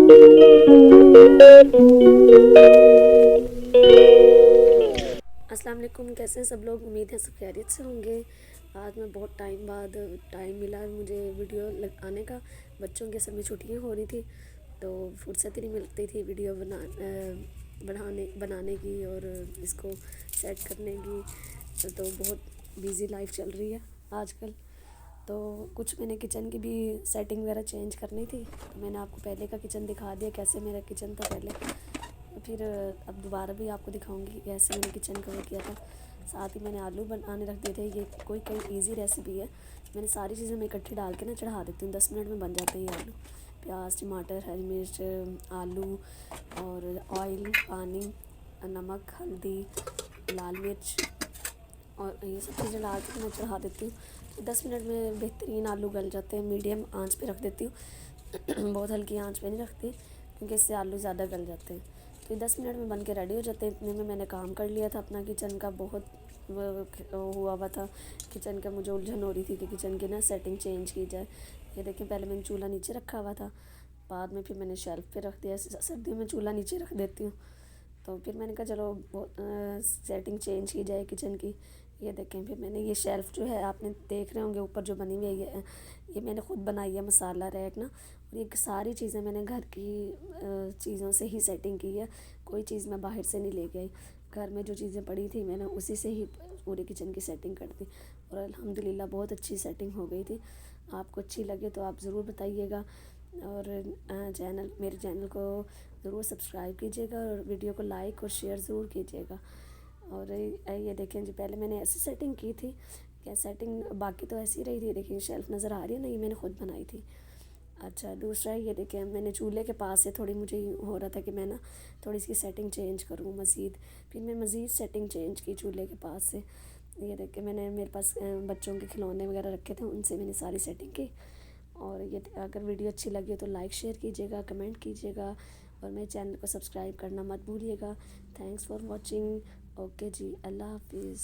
अस्सलाम वालेकुम, कैसे हैं सब लोग। उम्मीद है सब खैरियत से होंगे। आज मैं बहुत टाइम बाद टाइम मिला मुझे वीडियो आने का। बच्चों के सब में छुट्टियाँ हो रही थी तो फुर्सत ही नहीं मिलती थी वीडियो बनाने की और इसको सेट करने की। तो बहुत बिज़ी लाइफ चल रही है आजकल। तो कुछ मैंने किचन की भी सेटिंग वगैरह चेंज करनी थी। तो मैंने आपको पहले का किचन दिखा दिया कैसे मेरा किचन था पहले। तो फिर अब दोबारा भी आपको दिखाऊंगी कैसे मैंने किचन कवर किया था। साथ ही मैंने आलू बनाने रख दिए थे। ये कोई इजी रेसिपी है। मैंने सारी चीज़ें मैं इकट्ठी डाल के ना चढ़ा देती हूँ, 10 मिनट में बन जाते हैं ये आलू। प्याज, टमाटर, हरी मिर्च, आलू और ऑयल, पानी, नमक, हल्दी, लाल मिर्च और ये सब चीज़ें डाल के मैं चढ़ा देती हूँ। तो 10 मिनट में बेहतरीन आलू गल जाते हैं। मीडियम आंच पे रख देती हूँ बहुत हल्की आंच पे नहीं रखती क्योंकि इससे आलू ज़्यादा गल जाते हैं। तो ये 10 मिनट में बन के रेडी हो जाते हैं। इतने में मैंने काम कर लिया था अपना किचन का। बहुत हुआ था किचन का, मुझे उलझन हो रही थी कि किचन की ना सेटिंग चेंज की जाए। ये देखिए, पहले मैंने चूल्हा नीचे रखा हुआ था, बाद में फिर मैंने शेल्फ़ पे रख दिया। सर्दियों में चूल्हा नीचे रख देती हूँ। तो फिर मैंने कहा चलो सेटिंग चेंज की जाए किचन की। ये देखें, फिर मैंने ये शेल्फ़ जो है आपने देख रहे होंगे ऊपर जो बनी हुई है, ये मैंने ख़ुद बनाई है मसाला रैक ना। और ये सारी चीज़ें मैंने घर की चीज़ों से ही सेटिंग की है। कोई चीज़ मैं बाहर से नहीं लेके आई। घर में जो चीज़ें पड़ी थी मैंने उसी से ही पूरे किचन की सेटिंग कर दी और अल्हम्दुलिल्लाह बहुत अच्छी सेटिंग हो गई थी। आपको अच्छी लगे तो आप ज़रूर बताइएगा और मेरे चैनल को ज़रूर सब्सक्राइब कीजिएगा और वीडियो को लाइक और शेयर ज़रूर कीजिएगा। और ये देखें जी, पहले मैंने ऐसी सेटिंग की थी। क्या सेटिंग बाकी तो ऐसी रही थी। देखिए शेल्फ़ नज़र आ रही है ना, ये मैंने ख़ुद बनाई थी। अच्छा, दूसरा ये देखें, मैंने चूल्हे के पास से थोड़ी मुझे हो रहा था कि मैं ना थोड़ी इसकी सेटिंग चेंज करूँ मज़ीद। फिर मैं मज़ीद सेटिंग चेंज की चूल्हे के पास से। ये देख के मैंने मेरे पास बच्चों के खिलौने वगैरह रखे थे, उनसे मैंने सारी सेटिंग की। और ये अगर वीडियो अच्छी लगी हो तो लाइक शेयर कीजिएगा, कमेंट कीजिएगा और मेरे चैनल को सब्सक्राइब करना मत भूलिएगा। Thanks for watching. ओके जी, अल्लाह हाफिज़।